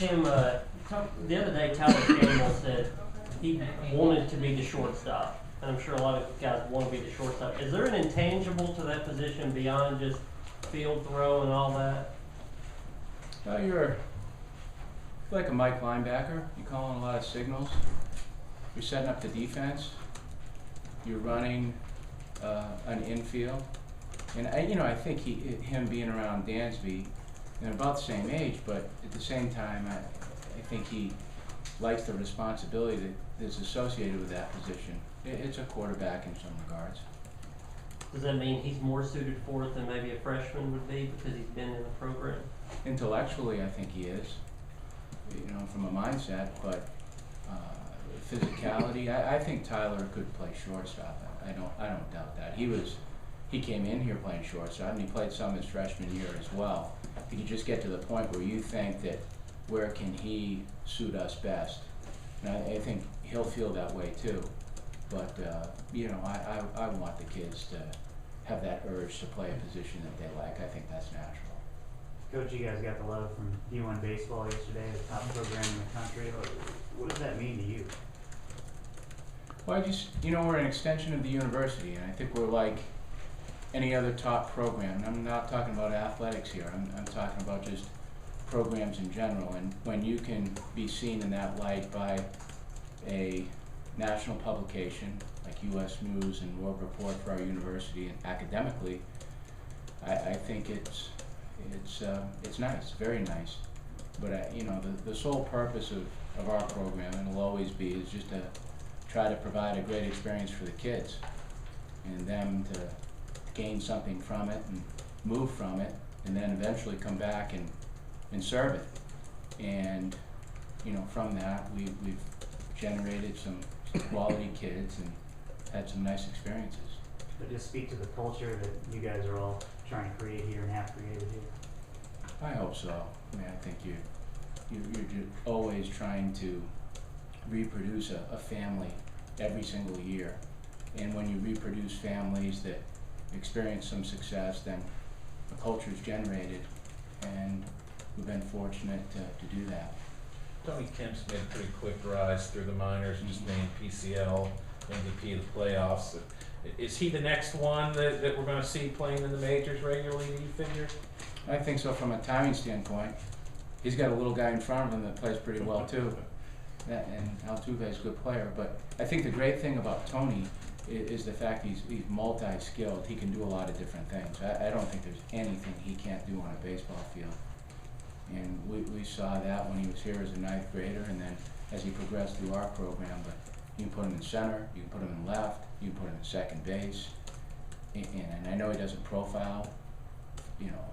Tim, the other day Tyler Campbell said he wanted to be the shortstop. And I'm sure a lot of guys want to be the shortstop. Is there an intangible to that position beyond just field throw and all that? Well, you're like a Mike linebacker. You're calling a lot of signals. You're setting up the defense. You're running an infield. And I think him being around Dansby, they're about the same age, but at the same time, I think he likes the responsibility that's associated with that position. It's a quarterback in some regards. Does that mean he's more suited for it than maybe a freshman would be because he's been in the program? Intellectually, I think he is, from a mindset, but physicality, I think Tyler could play shortstop. I don't doubt that. He came in here playing shortstop, and he played some his freshman year as well. If you just get to the point where you think that where can he suit us best, and I think he'll feel that way too. But I want the kids to have that urge to play a position that they like. I think that's natural. Coach, you guys got the love from D1 baseball yesterday, the top program in the country. What does that mean to you? Well, we're an extension of the university, and I think we're like any other top program. And I'm not talking about athletics here. I'm talking about just programs in general. And when you can be seen in that light by a national publication like U.S. News and World Report for our university, and academically, I think it's nice, very nice. But the sole purpose of our program, and will always be, is just to try to provide a great experience for the kids and them to gain something from it and move from it, and then eventually come back and serve it. And from that we've generated some quality kids and had some nice experiences. But just speak to the culture that you guys are all trying to create here and have created here. I hope so. I mean, I think you're just always trying to reproduce a family every single year. And when you reproduce families that experience some success, then a culture is generated, and we've been fortunate to do that. Tony Kemp's made a pretty quick rise through the minors, just named PCL, MVP of the playoffs. Is he the next one that we're going to see playing in the majors regularly, do you figure? I think so. From a timing standpoint, he's got a little guy in front of him that plays pretty well too. And Altuve's a good player, but I think the great thing about Tony is the fact he's multi-skilled. He can do a lot of different things. I don't think there's anything he can't do on a baseball field. And we saw that when he was here as a 9th grader, and then as he progressed through our program. But you can put him in center, you can put him in left, you can put him in second base. And I know he doesn't profile,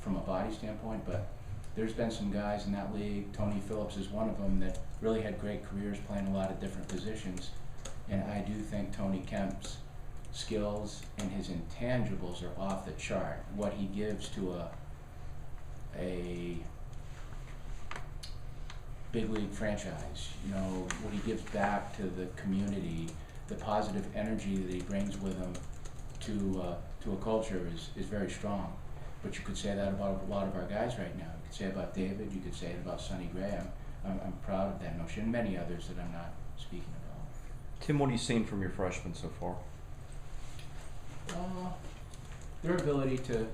from a body standpoint, but there's been some guys in that league, Tony Phillips is one of them, that really had great careers playing a lot of different positions. And I do think Tony Kemp's skills and his intangibles are off the chart. What he gives to a big league franchise, what he gives back to the community, the positive energy that he brings with him to a culture is very strong. But you could say that about a lot of our guys right now. You could say it about David, you could say it about Sonny Gray. I'm proud of that notion, and many others that I'm not speaking about. Tim, what have you seen from your freshmen so far? Their ability to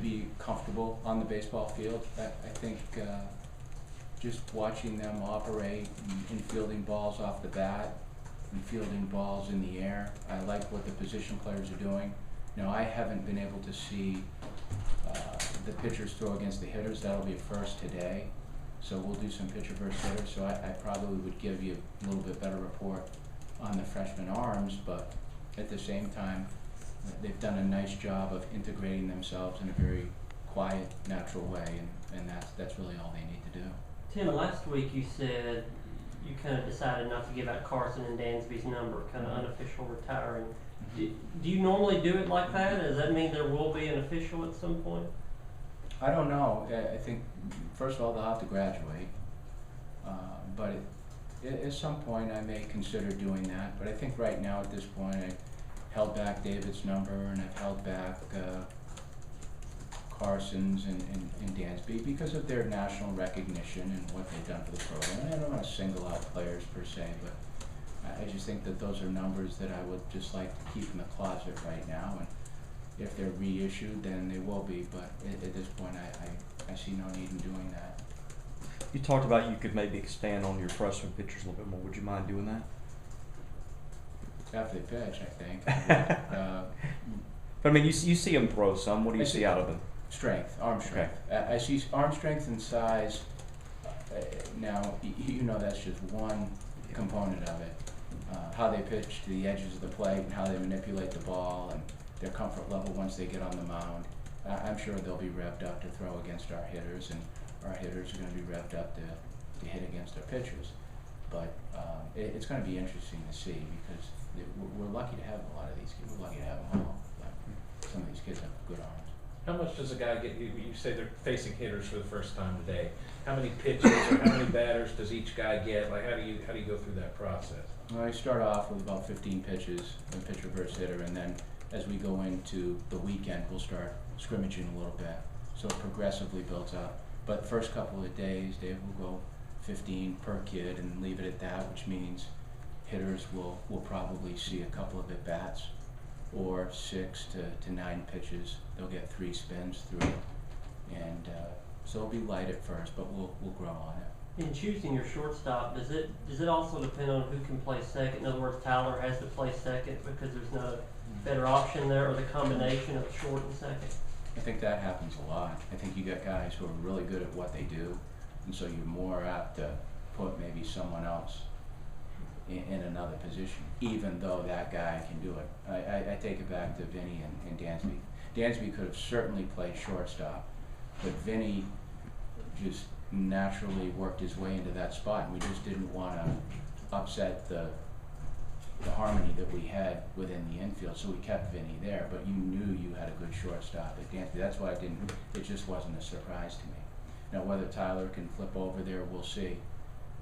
be comfortable on the baseball field. I think just watching them operate and fielding balls off the bat and fielding balls in the air. I like what the position players are doing. Now, I haven't been able to see the pitchers throw against the hitters. That'll be a first today. So we'll do some pitcher versus hitter. So I probably would give you a little bit better report on the freshman arms, but at the same time, they've done a nice job of integrating themselves in a very quiet, natural way, and that's really all they need to do. Tim, last week you said you kind of decided not to give out Carson and Dansby's number, kind of unofficial retiring. Do you normally do it like that? Does that mean there will be an official at some point? I don't know. I think, first of all, they'll have to graduate. But at some point I may consider doing that. But I think right now at this point I held back David's number, and I've held back Carson's and Dansby because of their national recognition and what they've done for the program. And I don't want to single out players per se, but I just think that those are numbers that I would just like to keep in the closet right now. And if they're reissued, then they will be. But at this point, I see no need in doing that. You talked about you could maybe expand on your freshman pitchers a little bit more. Would you mind doing that? After they pitch, I think. But I mean, you see them throw some. What do you see out of them? Strength, arm strength. I see arm strength and size. Now, you know that's just one component of it. How they pitch to the edges of the plate and how they manipulate the ball and their comfort level once they get on the mound. I'm sure they'll be revved up to throw against our hitters, and our hitters are going to be revved up to hit against our pitchers. But it's going to be interesting to see because we're lucky to have a lot of these kids. We're lucky to have them all. Some of these kids have good arms. How much does a guy get? You say they're facing hitters for the first time today. How many pitches or how many batters does each guy get? Like, how do you go through that process? Well, I start off with about 15 pitches, a pitcher versus hitter, and then as we go into the weekend, we'll start scrimmaging a little bit. So it progressively builds up. But the first couple of days, Dave will go 15 per kid and leave it at that, which means hitters will probably see a couple of at-bats or 6 to 9 pitches. They'll get 3 spins through it. And so it'll be light at first, but we'll grow on it. In choosing your shortstop, does it also depend on who can play second? In other words, Tyler has to play second because there's no better option there, or the combination of short and second? I think that happens a lot. I think you got guys who are really good at what they do, and so you're more apt to put maybe someone else in another position, even though that guy can do it. I take it back to Vinny and Dansby. Dansby could have certainly played shortstop, but Vinny just naturally worked his way into that spot, and we just didn't want to upset the harmony that we had within the infield, so we kept Vinny there, but you knew you had a good shortstop at Dansby. That's why it just wasn't a surprise to me. Now, whether Tyler can flip over there, we'll see.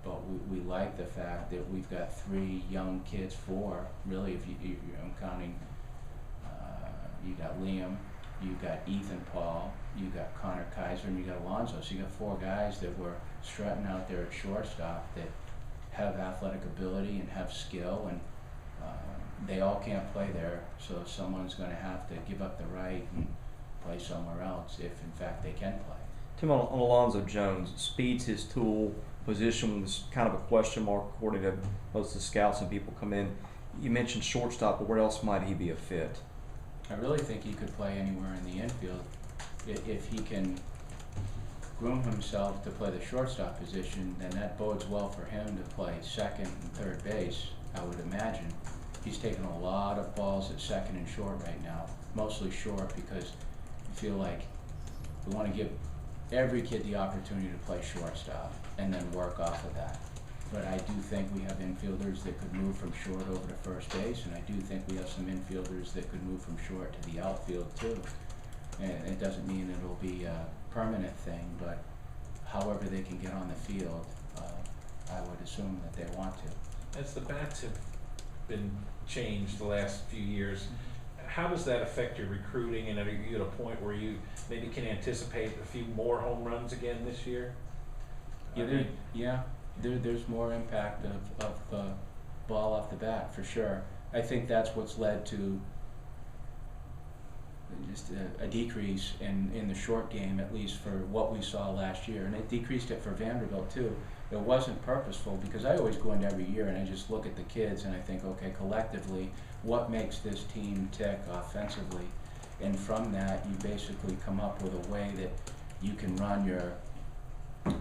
But we like the fact that we've got 3 young kids, 4, really, if I'm counting, you got Liam, you got Ethan Paul, you got Connor Kaiser, and you got Alonzo. So you got 4 guys that were strutting out there at shortstop that have athletic ability and have skill, and they all can't play there, so someone's going to have to give up the right and play somewhere else if, in fact, they can play. Tim, on Alonzo Jones, speed's his tool. Position was kind of a question mark according to most of the scouts and people come in. You mentioned shortstop, but where else might he be a fit? I really think he could play anywhere in the infield if he can groom himself to play the shortstop position. Then that bodes well for him to play second and third base, I would imagine. He's taken a lot of balls at second and short right now, mostly short because I feel like we want to give every kid the opportunity to play shortstop and then work off of that. But I do think we have infielders that could move from short over to first base, and I do think we have some infielders that could move from short to the outfield too. And it doesn't mean it'll be a permanent thing, but however they can get on the field, I would assume that they want to. As the bats have been changed the last few years, how does that affect your recruiting, and are you at a point where you maybe can anticipate a few more home runs again this year? There's more impact of ball off the bat for sure. I think that's what's led to just a decrease in the short game, at least for what we saw last year, and it decreased it for Vanderbilt too. It wasn't purposeful because I always go into every year and I just look at the kids and I think, okay, collectively, what makes this team tick offensively? And from that, you basically come up with a way that you can run your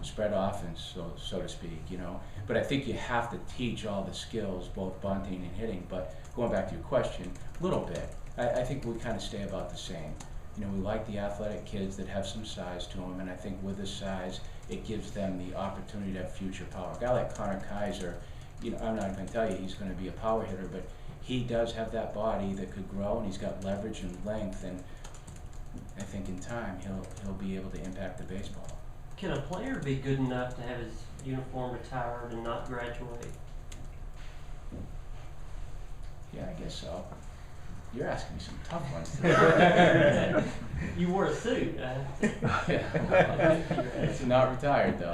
spread offense, so to speak, you know. But I think you have to teach all the skills, both bunting and hitting. But going back to your question, a little bit, I think we kind of stay about the same. You know, we like the athletic kids that have some size to them, and I think with the size, it gives them the opportunity to have future power. A guy like Connor Kaiser, you know, I'm not going to tell you he's going to be a power hitter, but he does have that body that could grow, and he's got leverage and length, and I think in time he'll be able to impact the baseball. Can a player be good enough to have his uniform retired and not graduate? Yeah, I guess so. You're asking me some tough ones today. You wore a suit. He's not retired though.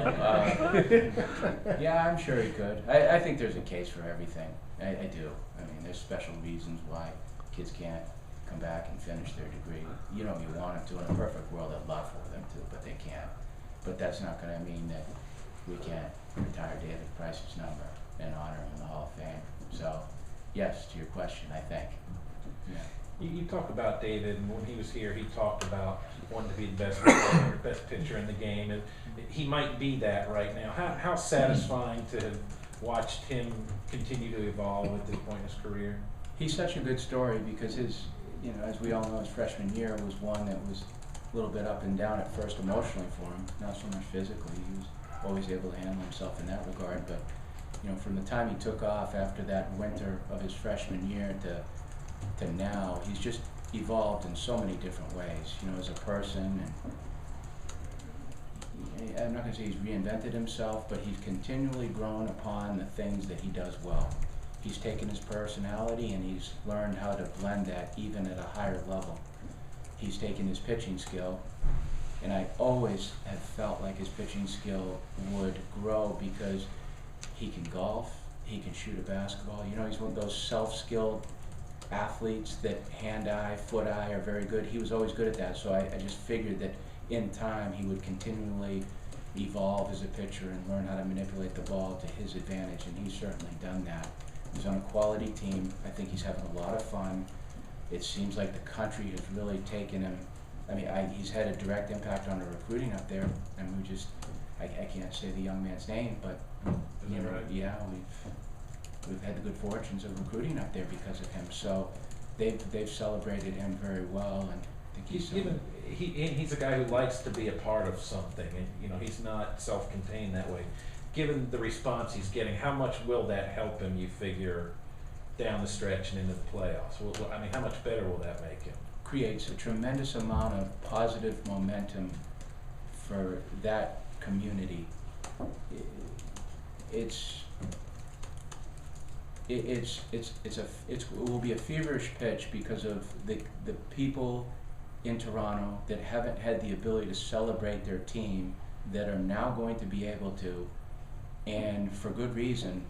Yeah, I'm sure he could. I think there's a case for everything. I do. I mean, there's special reasons why kids can't come back and finish their degree. You know, you want them to. In a perfect world, I'd love for them to, but they can't. But that's not going to mean that we can't retire David Price's number and honor him in the Hall of Fame. So, yes, to your question, I think. Yeah. You talk about David, and when he was here, he talked about wanting to be the best player, best pitcher in the game, and he might be that right now. How satisfying to have watched him continue to evolve at this point in his career? He's such a good story because his, as we all know, his freshman year was one that was a little bit up and down at first emotionally for him, not so much physically. He was always able to handle himself in that regard, but from the time he took off after that winter of his freshman year to now, he's just evolved in so many different ways, as a person. And I'm not going to say he's reinvented himself, but he's continually grown upon the things that he does well. He's taken his personality and he's learned how to blend that even at a higher level. He's taken his pitching skill, and I always have felt like his pitching skill would grow because he can golf, he can shoot a basketball. He's one of those self-skilled athletes that hand-eye, foot-eye are very good. He was always good at that, so I just figured that in time he would continually evolve as a pitcher and learn how to manipulate the ball to his advantage, and he's certainly done that. He's on a quality team. I think he's having a lot of fun. It seems like the country has really taken him. I mean, he's had a direct impact on the recruiting up there, and I can't say the young man's name, but Right? yeah, we've had the good fortunes of recruiting up there because of him. So they've celebrated him very well, and I think he's a guy who likes to be a part of something, and he's not self-contained that way. Given the response he's getting, how much will that help him, you figure, down the stretch and into the playoffs? I mean, how much better will that make him? Creates a tremendous amount of positive momentum for that community. It will be a feverish pitch because of the people in Toronto that haven't had the ability to celebrate their team that are now going to be able to, and for good reason,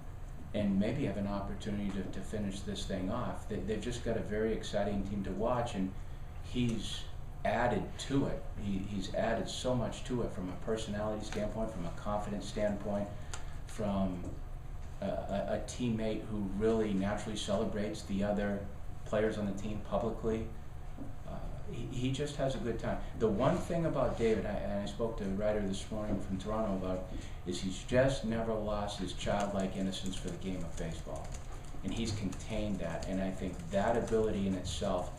and maybe have an opportunity to finish this thing off. They've just got a very exciting team to watch, and he's added to it. He's added so much to it from a personality standpoint, from a confidence standpoint, from a teammate who really naturally celebrates the other players on the team publicly. He just has a good time. The one thing about David, and I spoke to a writer this morning from Toronto about, is he's just never lost his childlike innocence for the game of baseball. And he's contained that, and I think that ability in itself,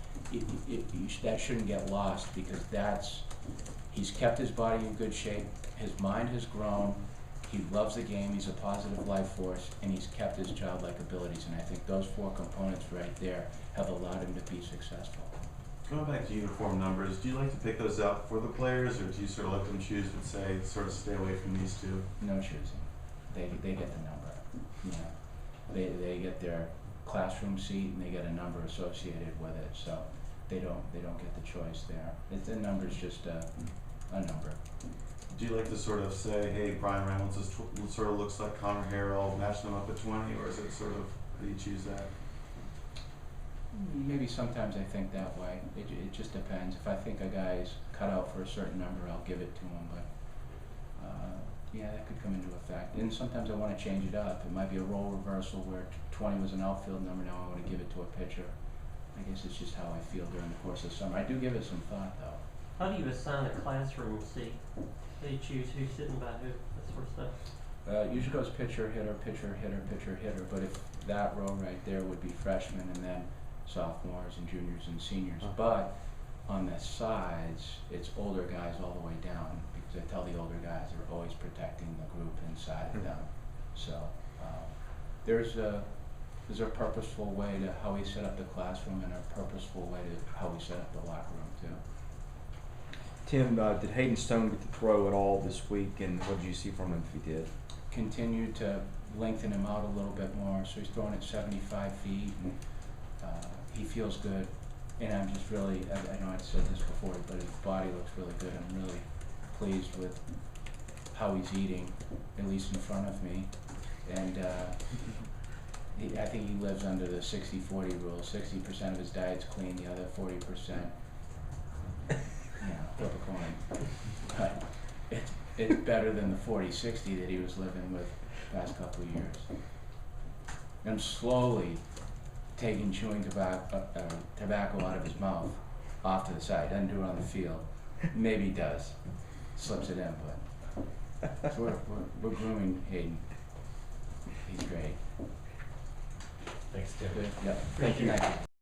that shouldn't get lost, because he's kept his body in good shape, his mind has grown, he loves the game, he's a positive life force, and he's kept his childlike abilities, and I think those four components right there have allowed him to be successful. Going back to uniform numbers, do you like to pick those out for the players, or do you sort of let them choose and say, sort of stay away from these two? No choosing. They get the number. They get their classroom seat and they get a number associated with it, so they don't get the choice there. The number's just a number. Do you like to sort of say, hey, Brian Reynolds sort of looks like Connor Harrell, match them up at 20, or is it sort of, how do you choose that? Maybe sometimes I think that way. It just depends. If I think a guy's cut out for a certain number, I'll give it to him, but yeah, that could come into effect. And sometimes I want to change it up. It might be a role reversal where 20 was an outfield number, now I want to give it to a pitcher. I guess it's just how I feel during the course of the summer. I do give it some thought, though. How do you assign a classroom seat? How do you choose who's sitting by who, that sort of stuff? Usually goes pitcher, hitter, pitcher, hitter, pitcher, hitter, but if that row right there would be freshmen, and then sophomores and juniors and seniors. But on the sides, it's older guys all the way down, because I tell the older guys they're always protecting the group inside of them. So there's a purposeful way to how we set up the classroom, and a purposeful way to how we set up the locker room too. Tim, did Hayden Stone get to throw at all this week, and what did you see from him if he did? Continued to lengthen him out a little bit more, so he's throwing at 75 feet, and he feels good. And I'm just really, I know I said this before, but his body looks really good. I'm really pleased with how he's eating, at least in front of me. And I think he lives under the 60-40 rule. 60% of his diet's clean, the other 40%, flip a coin. But it's better than the 40-60 that he was living with the past couple of years. I'm slowly taking chewing tobacco out of his mouth, off to the side. Doesn't do it on the field. Maybe he does. Slips it in, but so we're grooming Hayden. He's great. Thanks, Tim. Good. Yep. Thank you. Thank you.